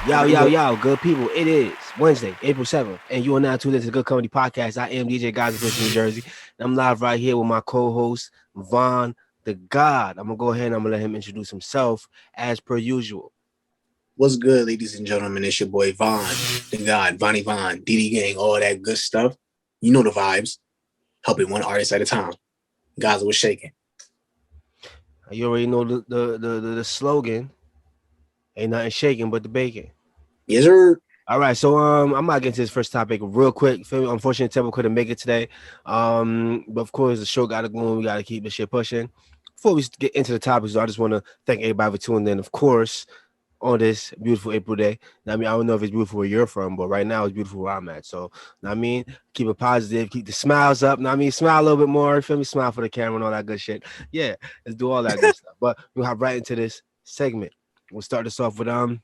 Yo, good people. It is Wednesday, April 7th, and you are now tuned into the Good Comedy Podcast. I am DJ Gaza from New Jersey, and I'm live right here with my co-host, Vaughn the God. I'm going to go ahead and I'm going to let him introduce himself as per usual. What's good, ladies and gentlemen? It's your boy, Vaughn the God, Vonnie Vaughn, DD Gang, all that good stuff. You know the vibes. Helping one artist at a time. Gaza was shaking. You already know the slogan. Ain't nothing shaking but the bacon. Yes, sir. All right, so I'm gonna get into this first topic real quick. Unfortunately, Temple couldn't make it today. But of course the show gotta go on. We gotta keep the shit pushing. Before we get into the topics, I just want to thank everybody for tuning in. Of course, on this beautiful April day. I mean, I don't know if it's beautiful where you're from, but right now it's beautiful where I'm at. So, I mean, keep it positive, keep the smiles up. I mean, smile a little bit more. Feel me? Smile for the camera and all that good shit. Yeah, let's do all that good stuff. But we'll hop right into this segment. We'll start this off with the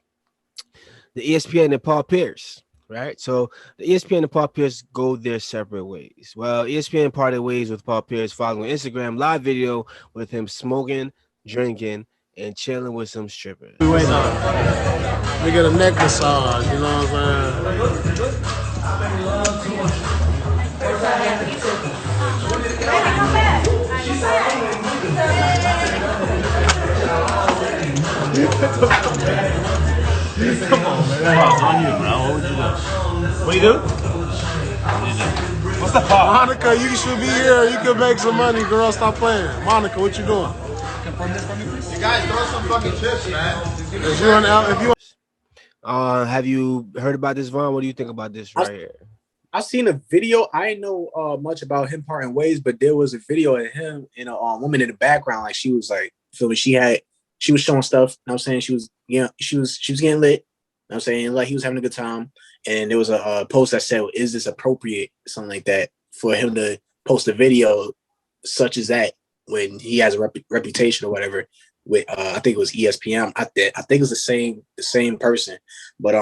ESPN and Paul Pierce, right? So the ESPN and Paul Pierce go their separate ways. Well, ESPN parted ways with Paul Pierce following Instagram live video with him smoking, drinking, and chilling with some strippers. We wait on. We get a neck massage, you know what I'm saying? Come on, man. It's on you, bro. What would you do? What you do? What's the call? Monica, you should be here. You can make some money, girl. Stop playing. Monica, what you doing? You guys throw some fucking chips, man. Have you heard about this, Vaughn? What do you think about this right here? I seen a video. I didn't know much about him parting ways, but there was a video of him and a woman in the background. Like she was like, feel me? She was showing stuff. You know what I'm saying? She was getting lit. You know what I'm saying? Like he was having a good time. And there was a post that said, is this appropriate? Something like that for him to post a video such as that when he has a reputation or whatever with I think it was ESPN. I think it was the same person. But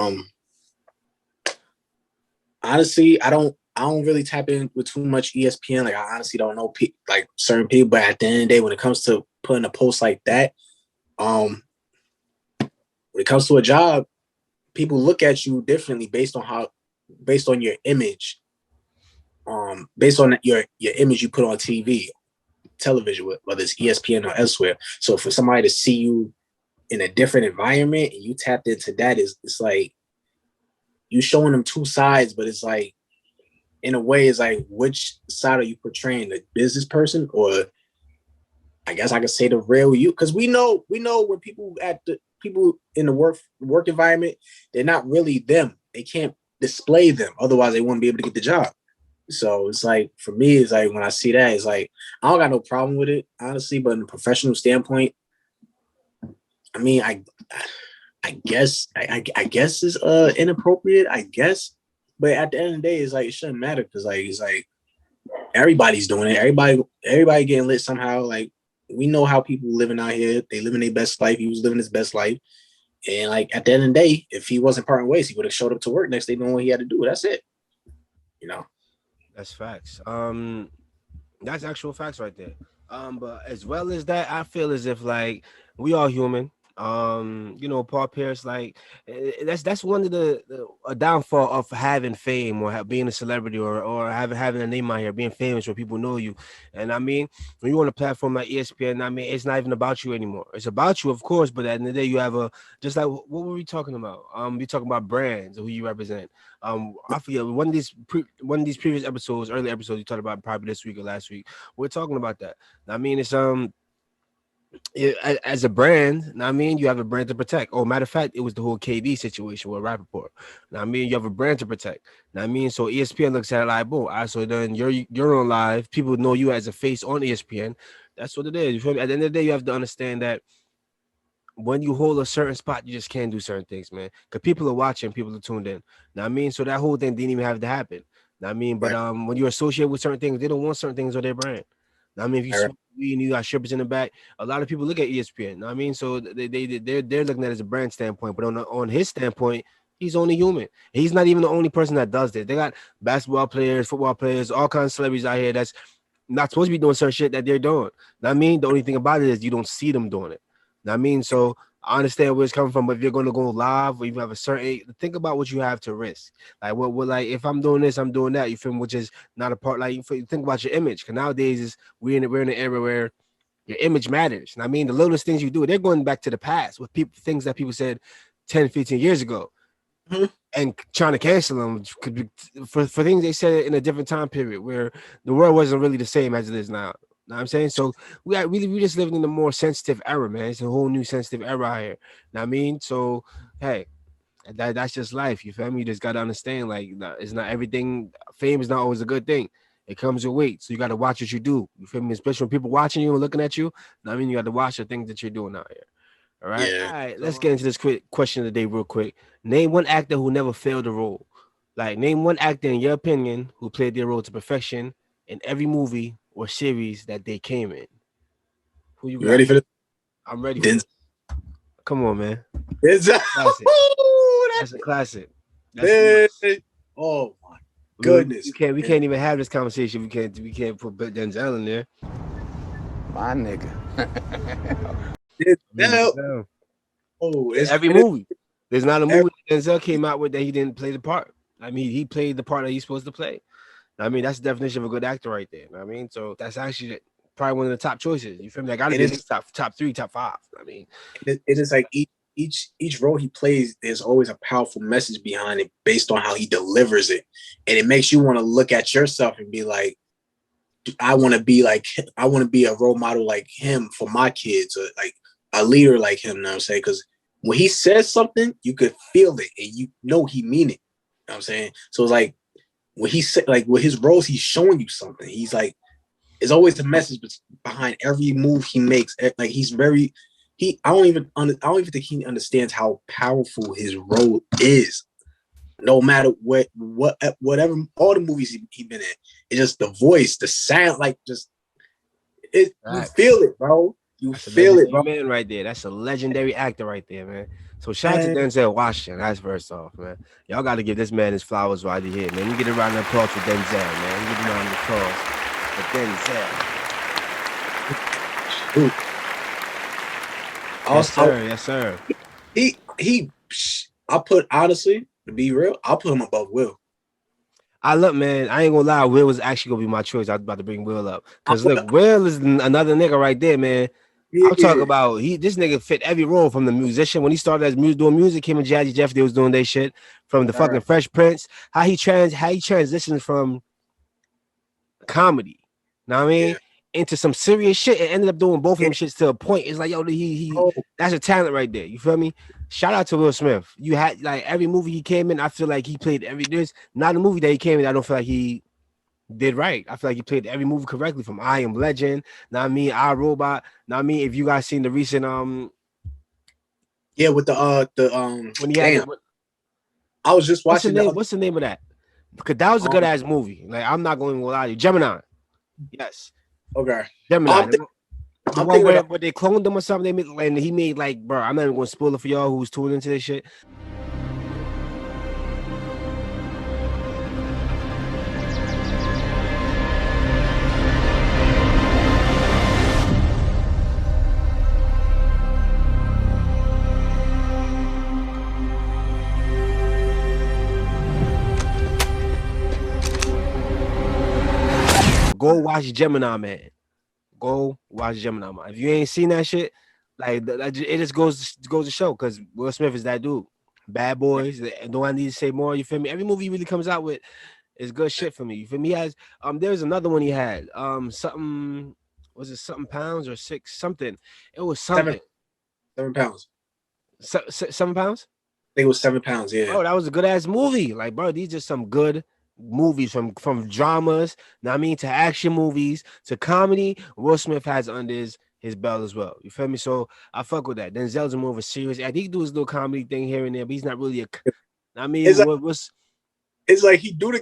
honestly, I don't really tap in with too much ESPN. Like I honestly don't know like certain people. But at the end of the day, when it comes to putting a post like that, when it comes to a job, people look at you differently based on your image, based on your image you put on television, whether it's ESPN or elsewhere. So for somebody to see you in a different environment and you tapped into that, it's like you showing them two sides, but it's like in a way, it's like which side are you portraying, the business person or I guess I could say the real you? Because we know when people in the work environment, they're not really them. They can't display them, otherwise they wouldn't be able to get the job. So it's like for me, it's like when I see that, it's like I don't got no problem with it, honestly. But in a professional standpoint, I mean, I guess it's inappropriate, I guess. But at the end of the day, it's like it shouldn't matter because like it's like everybody's doing it. Everybody getting lit somehow. Like we know how people living out here. They living their best life. He was living his best life. And like at the end of the day, if he wasn't parting ways, he would have showed up to work next day knowing what he had to do. That's it. You know. That's facts. That's actual facts right there. But as well as that, I feel as if like we all human. Paul Pierce, like that's one of a downfall of having fame or being a celebrity or having a name out here, being famous where people know you. And I mean, when you're on a platform like ESPN, I mean, it's not even about you anymore. It's about you, of course, but at the end of the day, you have just like what were we talking about? We talking about brands, who you represent. I forget one of these previous episodes, early episodes, you talked about probably this week or last week. We're talking about that. I mean, it's as a brand, I mean, you have a brand to protect. Oh, matter of fact, it was the whole KD situation with Rappaport. I mean, you have a brand to protect. I mean, so ESPN looks at it like, boom, so then you're on live. People know you as a face on ESPN. That's what it is. At the end of the day, you have to understand that when you hold a certain spot, you just can't do certain things, man. Because people are watching, people are tuned in. I mean, so that whole thing didn't even have to happen. I mean, but when you associate with certain things, they don't want certain things on their brand. I mean, if you smoke weed and you got strippers in the back, a lot of people look at ESPN. I mean, so they're looking at it as a brand standpoint, but on his standpoint, he's only human. He's not even the only person that does this. They got basketball players, football players, all kinds of celebrities out here that's not supposed to be doing certain shit that they're doing. I mean, the only thing about it is you don't see them doing it. I mean, so I understand where it's coming from, but if you're going to go live or you have a certain, think about what you have to risk. Like what like if I'm doing this, I'm doing that. You feel me? Which is not a part. Like think about your image. Because nowadays is we're in an era where your image matters. And I mean, the littlest things you do, they're going back to the past with people, things that people said 10, 15 years ago, Mhm. and trying to cancel them could be for things they said in a different time period where the world wasn't really the same as it is now. Know what I'm saying? So we just living in a more sensitive era, man. It's a whole new sensitive era out here. Know what I mean? So hey, that's just life. You feel me? You just gotta understand, like, it's not everything. Fame is not always a good thing. It comes with weight, so you gotta watch what you do. You feel me? Especially when people watching you and looking at you. Know what I mean, you got to watch the things that you're doing out here. All right. Yeah. All right. Let's get into this quick question of the day, real quick. Name one actor who never failed a role. Like, name one actor in your opinion who played their role to perfection in every movie or series that they came in. Who you You got? ready for this? I'm ready for Denzel. this. Come on, man. Denzel. Classic. That's a classic. That's Oh my goodness. we can't even have this conversation. We can't put Denzel in there. My nigga. Denzel. Oh, it's Every movie. There's not a movie that Denzel came out with that he didn't play the part. I mean, he played the part that he's supposed to play. I mean, that's the definition of a good actor right there. I mean, so that's actually probably one of the top choices. You feel me? I gotta be top 3, top 5. I mean, it is like each role he plays, there's always a powerful message behind it based on how he delivers it. And it makes you want to look at yourself and be like, I want to be a role model like him for my kids, or like a leader like him. You know what I'm saying? Because when he says something, you could feel it and you know he mean it. You know what I'm saying? So it's like when he said, like with his roles, he's showing you something. He's like, it's always a message behind every move he makes. Like I don't even think he understands how powerful his role is. No matter whatever, all the movies he been in, it's just the voice, the sound, like just it. You feel it, bro. Feel it, bro. Man, right there. That's a legendary actor right there, man. So shout out to Denzel Washington. That's first off, man. Y'all got to give this man his flowers right here, man. You get a round of applause for Denzel, man. You get a round of applause for Denzel. Yes, sir. Yes, sir. I put, honestly, to be real, I'll put him above Will. Look, man, I ain't gonna lie. Will was actually gonna be my choice. I was about to bring Will up because look, Will is another nigga right there, man. Yeah. I'm talking about this nigga fit every role, from the musician when he started as doing music. Him and Jazzy Jeff, they was doing their shit, from the fucking Fresh Prince. How he transitioned from comedy, know what I mean, into some serious shit, and ended up doing both of them shits to a point. It's like, yo, that's a talent right there. You feel me? Shout out to Will Smith. You had, like, every movie he came in, I feel like he played there's not a movie that he came in I don't feel like he did right. I feel like he played every movie correctly, from I Am Legend, know what I mean, I, Robot, know what I mean. If you guys seen the recent with the when he had I was just watching what's the name of that? Because that was a good ass movie. Like, I'm not going to lie to you. Gemini. Yes. Okay. Gemini. The one where they cloned him or something, and he made, like, bro, I'm not even going to spoil it for y'all who's tuned into this shit. Go watch Gemini, man. Go watch Gemini, man. If you ain't seen that shit, like, it just goes to show, because Will Smith is that dude. Bad Boys. Don't I need to say more? You feel me? Every movie he really comes out with is good shit for me. You feel me? He has there's another one he had. Something, was it something pounds or 6 something? It was something. 7 pounds. 7 pounds? I think it was 7 pounds. Yeah. Oh, that was a good ass movie. Like, bro, these are some good movies, from dramas, know what I mean, to action movies, to comedy. Will Smith has under his belt as well. You feel me? So I fuck with that. Denzel's more of a serious. I think he do his little comedy thing here and there, but he's not really I mean, it's like he do the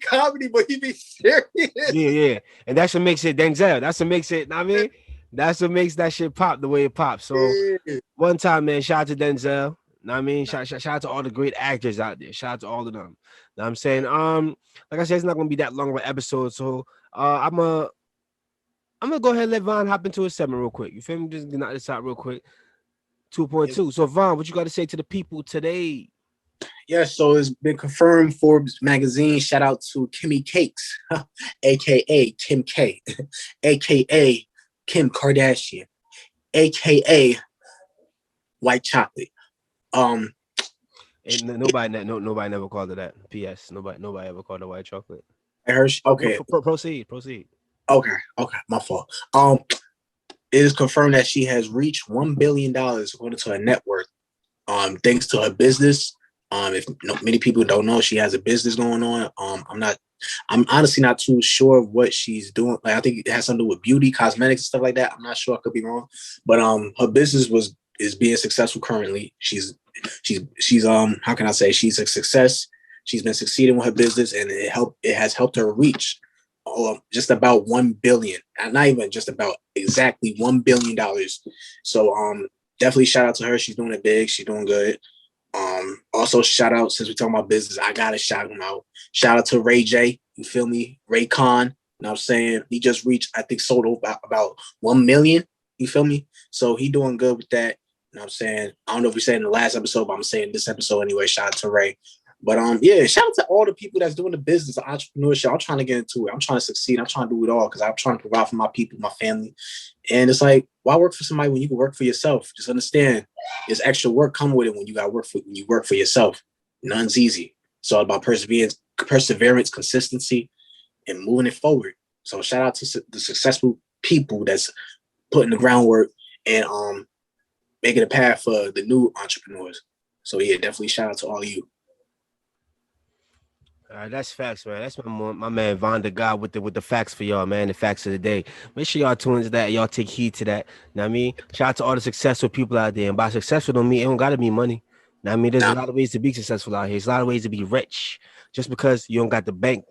comedy, but he be serious. Yeah. And that's what makes it Denzel. That's what makes it, I mean, that's what makes that shit pop the way it pops. So one time, man, shout out to Denzel. Know what I mean? Shout out to all the great actors out there. Shout out to all of them. Know what I'm saying? Like I said, it's not gonna be that long of an episode. So I'm I'm gonna go ahead and let Von hop into his segment real quick. You feel me? Just knock this out real quick. 2.2. So Von, what you got to say to the people today? Yeah, so it's been confirmed. Forbes magazine. Shout out to Kimmy Cakes, aka Kim K, aka Kim Kardashian, aka White Chocolate. And nobody never called it that. P.S. Nobody ever called it white chocolate. I heard. Okay. Proceed. Okay. My fault. It is confirmed that she has reached $1 billion according to her net worth. Thanks to her business. If many people don't know, she has a business going on. I'm honestly not too sure what she's doing. Like, I think it has something to do with beauty, cosmetics, and stuff like that. I'm not sure. I could be wrong, but her business is being successful currently. She's how can I say, she's a success. She's been succeeding with her business, and it has helped her reach just about 1 billion, not even just about, exactly $1 billion. So definitely shout out to her. She's doing it big. She's doing good. Also shout out, since we're talking about business, I gotta shout him out. Shout out to Ray J. You feel me? Ray Khan. You know what I'm saying? He just reached, I think, sold about 1 million. You feel me? So he doing good with that. You know what I'm saying? I don't know if we said in the last episode, but I'm saying this episode anyway. Shout out to Ray. But yeah, shout out to all the people that's doing the business, the entrepreneurship. I'm trying to get into it. I'm trying to succeed. I'm trying to do it all because I'm trying to provide for my people, my family. And it's like, why work for somebody when you can work for yourself? Just understand, there's extra work coming with it when you work for yourself. None's easy. It's all about perseverance, consistency, and moving it forward. So shout out to the successful people that's putting the groundwork and making a path for the new entrepreneurs. So yeah, definitely shout out to all of you. That's facts, man. That's my man Von the God with the facts for y'all, man. The facts of the day. Make sure y'all tune into that. Y'all take heed to that. Know what I mean? Shout out to all the successful people out there. And by successful don't mean it don't gotta be money. Know what I mean? There's a lot of ways to be successful out here. There's a lot of ways to be rich. Just because you don't got the bank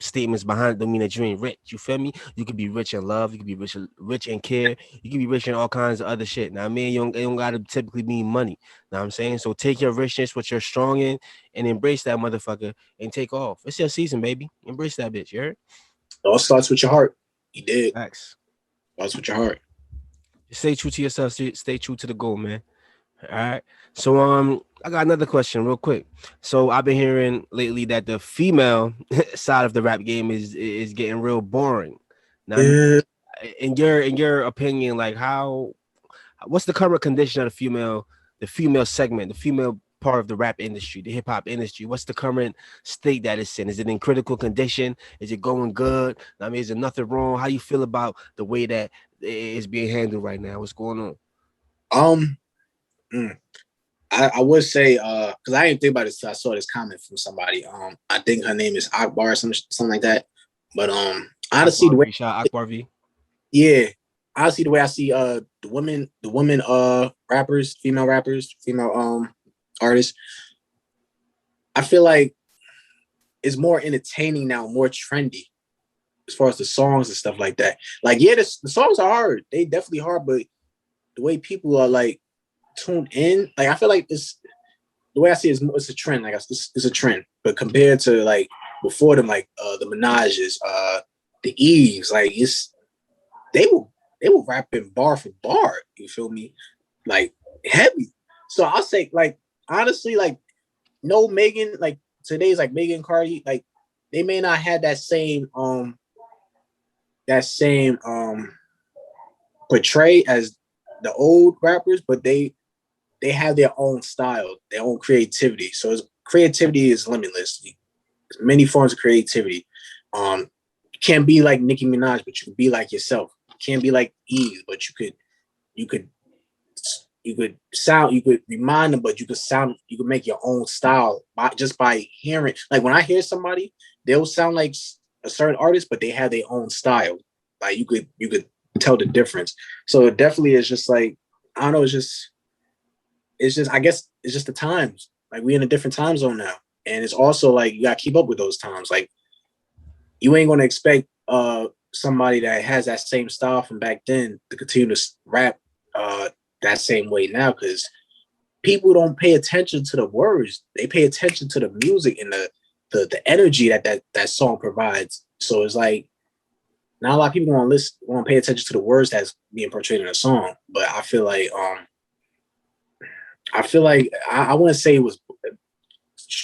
statements behind it don't mean that you ain't rich. You feel me? You could be rich in love. You could be rich in care. You can be rich in all kinds of other shit. Now, I mean, it don't gotta typically mean money. Know what I'm saying? So take your richness, what you're strong in, and embrace that motherfucker and take off. It's your season, baby. Embrace that bitch. You heard? It all starts with your heart. You did. Facts. Starts with your heart. Stay true to yourself. Stay true to the goal, man. All right. So I got another question real quick. So I've been hearing lately that the female side of the rap game is getting real boring. Now, Yeah. in your opinion, like what's the current condition of the female segment, the female part of the rap industry, the hip hop industry? What's the current state that it's in? Is it in critical condition? Is it going good? I mean, is there nothing wrong? How you feel about the way that it's being handled right now? What's going on? I would say, because I didn't think about this till I saw this comment from somebody. I think her name is Akbar or something like that. But honestly, Akbar V. Yeah, honestly, the way I see the women rappers, female artists, I feel like it's more entertaining now, more trendy as far as the songs and stuff like that. Like, yeah, the songs are hard. They definitely hard, but the way people are like tuned in, like I feel like it's the way I see it is it's a trend. Like it's a trend, but compared to like before them, like the Minajes, the Eves, like they were rapping bar for bar. You feel me? Like heavy. So I'll say, like, honestly, like no Megan, like today's like Megan Cardi, like they may not have that same portray as the old rappers, but they have their own style, their own creativity. So creativity is limitless. Many forms of creativity. You can't be like Nicki Minaj, but you can be like yourself. You can't be like Eve, but you could remind them, but you could make your own style just by hearing. Like when I hear somebody, they'll sound like a certain artist, but they have their own style. Like you could tell the difference. So it definitely is just like, I don't know, it's just I guess it's just the times. Like we in a different time zone now. And it's also like you gotta keep up with those times. Like you ain't gonna expect somebody that has that same style from back then to continue to rap that same way now, because people don't pay attention to the words. They pay attention to the music and the energy that song provides. So it's like not a lot of people want to pay attention to the words that's being portrayed in a song. But I feel like I want to say it was.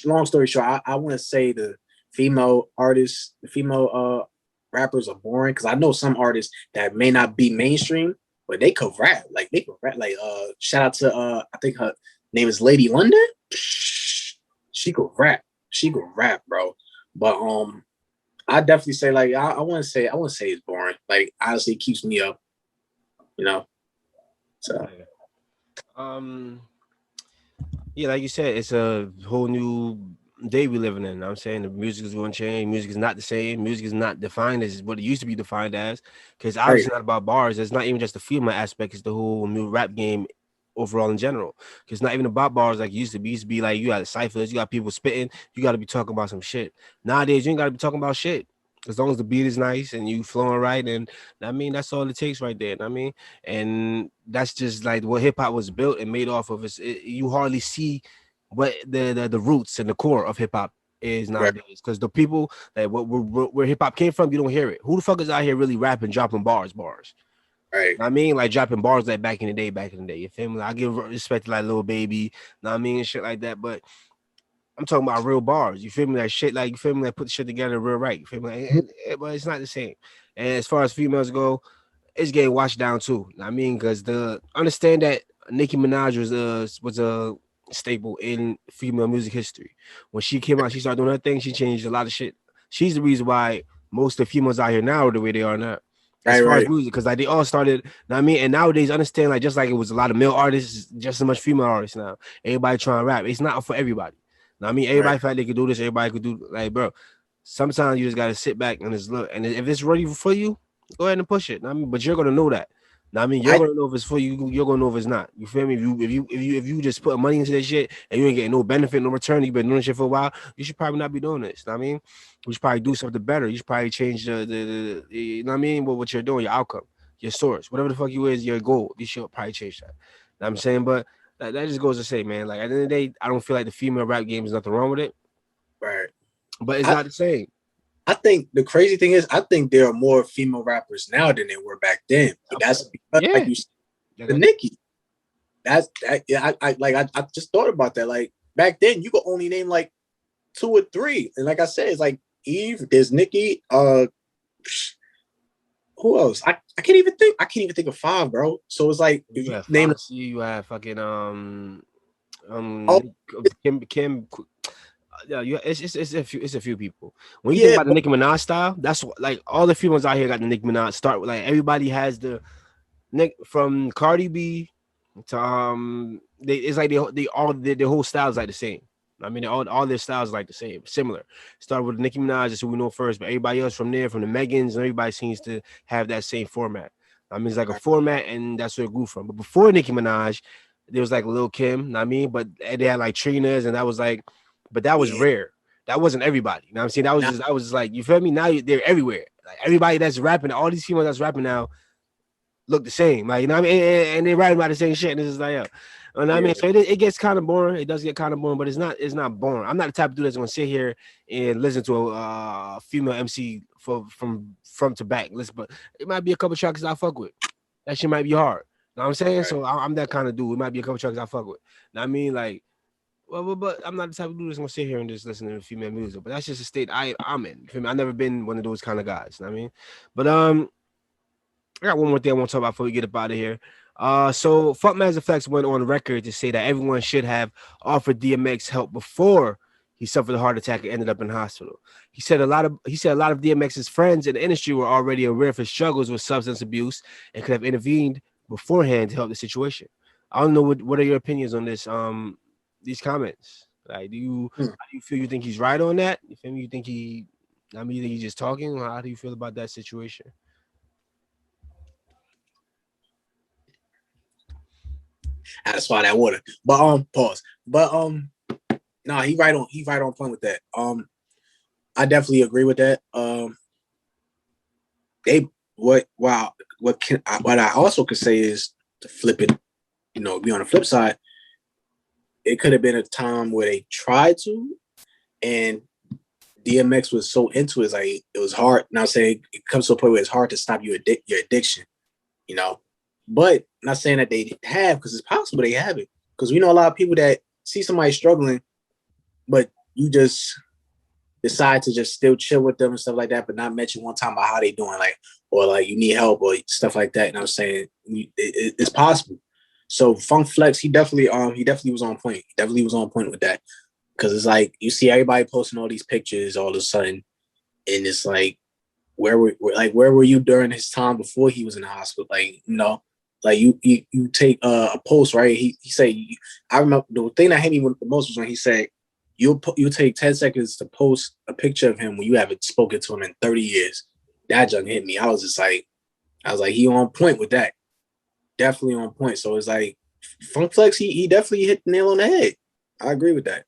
Long story short, I want to say the female artists, the female rappers are boring because I know some artists that may not be mainstream, but they could rap. Like they could rap. Like shout out to I think her name is Lady London. She could rap. She could rap, bro. But I definitely say like I want to say it's boring. Like honestly, it keeps me up. You know. So Yeah, like you said, it's a whole new day we living in. You know what I'm saying the music is going to change. Music is not the same. Music is not defined as what it used to be defined as. Because obviously not about bars. It's not even just the female aspect. It's the whole new rap game overall in general. Because it's not even about bars like it used to be. It used to be like you got ciphers, you got people spitting. You got to be talking about some shit. Nowadays, you ain't got to be talking about shit. As long as the beat is nice and you flowing right, and I mean that's all it takes right there. I mean, and that's just like what hip hop was built and made off of. You hardly see what the roots and the core of hip hop is nowadays, because the people that where hip hop came from, you don't hear it. Who the fuck is out here really rapping, dropping bars? right. I mean, like dropping bars like back in the day. You feel me? Like, I give respect to like Lil Baby, know I mean, and shit like that. But I'm talking about real bars. You feel me? That shit, like you feel me? Like put the shit together real right. You feel me? But it's not the same. And as far as females go, it's getting washed down too. I mean, because the understand that Nicki Minaj was a staple in female music history. When she came out, she started doing her thing. She changed a lot of shit. She's the reason why most of the females out here now are the way they are now. As far as music, because like they all started, I mean, and nowadays understand like just like it was a lot of male artists, just as much female artists now. Everybody trying to rap. It's not for everybody. I mean, everybody felt they could do this. Everybody could do like, bro. Sometimes you just gotta sit back and just look. And if it's ready for you, go ahead and push it. I mean, but you're gonna know that. I mean, you're gonna know if it's for you. You're gonna know if it's not. You feel me? If you just put money into this shit and you ain't getting no benefit, no return, you've been doing shit for a while. You should probably not be doing this. I mean, you should probably do something better. You should probably change the you know what I mean? What you're doing, your outcome, your source, whatever the fuck you is, your goal. You should probably change that. You know what I'm saying, but that just goes to say, man. Like at the end of the day, I don't feel like the female rap game is nothing wrong with it. Right. But it's not the same. I think the crazy thing is, I think there are more female rappers now than there were back then. But that's because, like you said, the Nicki. That's that. Yeah, I just thought about that. Like back then, you could only name like 2 or 3, and like I said, it's like Eve. There's Nicki. Who else? I can't even think. I can't even think of 5, bro. So it's like if you name. You have fucking Oh. Kim. Yeah, it's a few people. When you think about the Nicki Minaj style, that's what, like all the females out here got the Nicki Minaj start with. Like everybody has the Nick from Cardi B to it's like they all their whole style is like the same. I mean, all their styles like the same, similar. Start with Nicki Minaj, that's who we know first, but everybody else from there, from the Megans, and everybody seems to have that same format. I mean, it's like a format, and that's where it grew from. But before Nicki Minaj, there was like Lil Kim, I mean, but they had like Trina's, and that was like. But that was rare. That wasn't everybody. You know what I'm saying? That was just like, you feel me? Now they're everywhere. Like everybody that's rapping, all these females that's rapping now look the same. Like, you know what I mean? And they're rapping about the same shit. And this is like, you know what I mean? So it gets kind of boring. It does get kind of boring, but it's not boring. I'm not the type of dude that's gonna sit here and listen to a female MC from to back. Listen, but it might be a couple tracks I fuck with. That shit might be hard. You know what I'm saying? Right. So I'm that kind of dude. It might be a couple tracks I fuck with. You know what I mean? Like, well, but I'm not the type of dude that's gonna sit here and just listen to female music. But that's just a state I'm in. I've never been one of those kind of guys. You know what I mean? But I got one more thing I want to talk about before we get up out of here. So Funkmaster Flex went on record to say that everyone should have offered DMX help before he suffered a heart attack and ended up in hospital. He said a lot of DMX's friends in the industry were already aware of his struggles with substance abuse and could have intervened beforehand to help the situation. I don't know what are your opinions on this these comments. Like, how do you feel? You think he's right on that? You feel me? You think you think he's just talking? How do you feel about that situation? I had to swallow that water. But pause. But he right on point with that. I definitely agree with that. What I also could say is to flip it, be on the flip side. It could have been a time where they tried to, and DMX was so into it, like it was hard. Now saying it comes to a point where it's hard to stop your addiction, you know. But not saying that they have, because it's possible they have it. Because we know a lot of people that see somebody struggling, but you just decide to just still chill with them and stuff like that, but not mention one time about how they doing, like, or like you need help or stuff like that. And I'm saying it's possible. So Funk Flex, he definitely was on point. He definitely was on point with that. Because it's like you see everybody posting all these pictures all of a sudden, and it's like, where were you during his time before he was in the hospital? Like, you know, like you take a post, right? He said, I remember the thing that hit me the most was when he said, you'll take 10 seconds to post a picture of him when you haven't spoken to him in 30 years. That junk hit me. I was like, he on point with that. Definitely on point. So it's like Funk Flex, he definitely hit the nail on the head. I agree with that.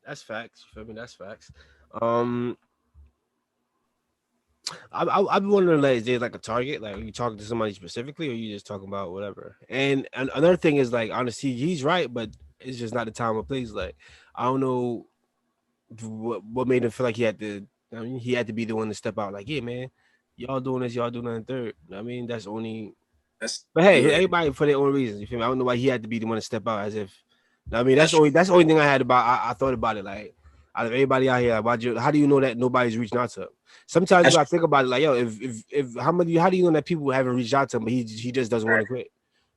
That's facts. You feel me? That's facts. I've been wondering, like, is there like a target? Like, are you talking to somebody specifically, or are you just talking about whatever? And another thing is, like, honestly, he's right, but it's just not the time or place. Like, I don't know what made him feel like he had to. I mean, he had to be the one to step out. Like, yeah, man, y'all doing this, y'all doing that third. I mean, that's only. But hey, everybody for their own reasons. You feel me? I don't know why he had to be the one to step out. As if, I mean, that's the only thing I had about. I thought about it. Like, out of everybody out here, how do you know that nobody's reaching out to him? Sometimes you gotta think about it. Like, yo, if how do you know that people haven't reached out to him, but he just doesn't want to quit?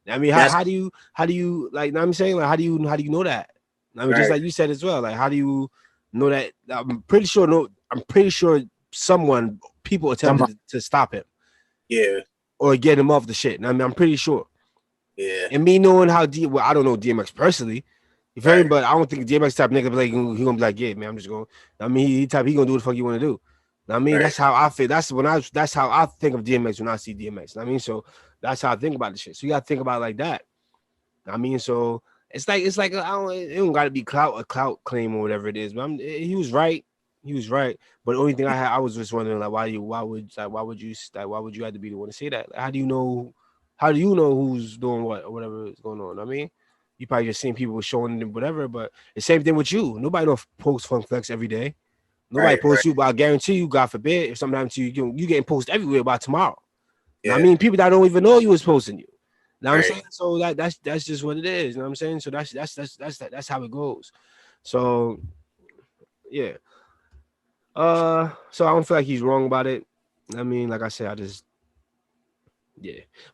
I mean, how do you like? You know what I'm saying, like, how do you know that? I mean, just like you said as well. Like, how do you know that? I'm pretty sure people attempted to stop him. Yeah. Or get him off the shit. I mean, I'm pretty sure. Yeah. And me knowing how well, I don't know DMX personally, you feel me? But I don't think DMX type nigga be like, he gonna be like, yeah, man, I'm just going. I mean, he gonna do what the fuck you want to do. I mean, that's how I feel. That's how I think of DMX when I see DMX. I mean, so that's how I think about the shit. So you gotta think about it like that. I mean, so it's like it don't gotta be a clout claim or whatever it is. But he was right. He was right. But the only thing I was just wondering, like, why would you have to be the one to say that? Like, how do you know who's doing what or whatever is going on? I mean, you probably just seen people showing them whatever, but the same thing with you. Nobody don't post Funk Flex every day. Nobody posts you, but I guarantee you, God forbid, if sometimes you getting posted everywhere by tomorrow. Yeah. I mean, people that don't even know you was posting you. You know what I'm saying? So that's just what it is. You know what I'm saying? So that's how it goes. So yeah. So I don't feel like he's wrong about it. I mean, like I said,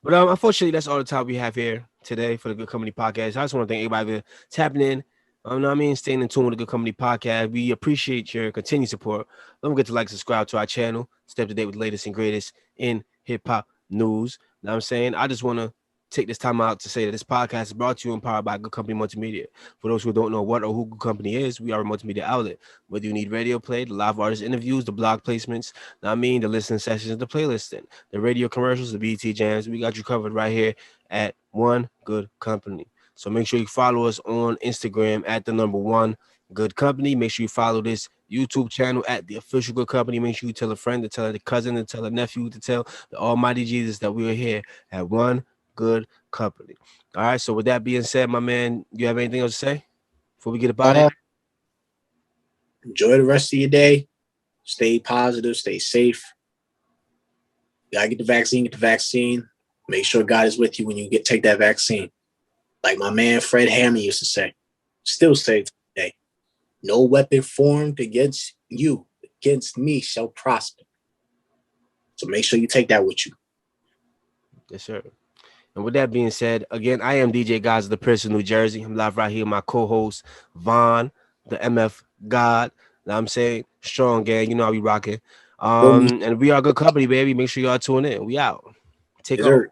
but unfortunately, that's all the time we have here today for the Good Company Podcast. I just want to thank everybody for tapping in. You know what I mean? Staying in tune with the Good Company Podcast. We appreciate your continued support. Don't forget to like, subscribe to our channel. Stay up to date with the latest and greatest in hip hop news. You know what I'm saying? I just want to take this time out to say that this podcast is brought to you and powered by Good Company Multimedia. For those who don't know what or who Good Company is, we are a multimedia outlet. Whether you need radio play, the live artist interviews, the blog placements, I mean, the listening sessions, the playlisting, the radio commercials, the BT jams, we got you covered right here at One Good Company. So make sure you follow us on Instagram at the number One Good Company. Make sure you follow this YouTube channel at the official Good Company. Make sure you tell a friend, to tell a cousin, to tell a nephew, to tell the Almighty Jesus that we are here at One Good Company. All right. So with that being said, my man, you have anything else to say before we get about it? Enjoy the rest of your day. Stay positive. Stay safe. You gotta get the vaccine. Get the vaccine. Make sure God is with you when you take that vaccine. Like my man Fred Hammond used to say, still say today, no weapon formed against you, against me, shall prosper. So make sure you take that with you. Yes, sir. And with that being said, again, I am DJ Guys of the Prince of New Jersey. I'm live right here with my co-host, Vaughn, the MF God. Now I'm saying strong gang. You know how we rocking. And we are Good Company, baby. Make sure y'all tune in. We out. Take off.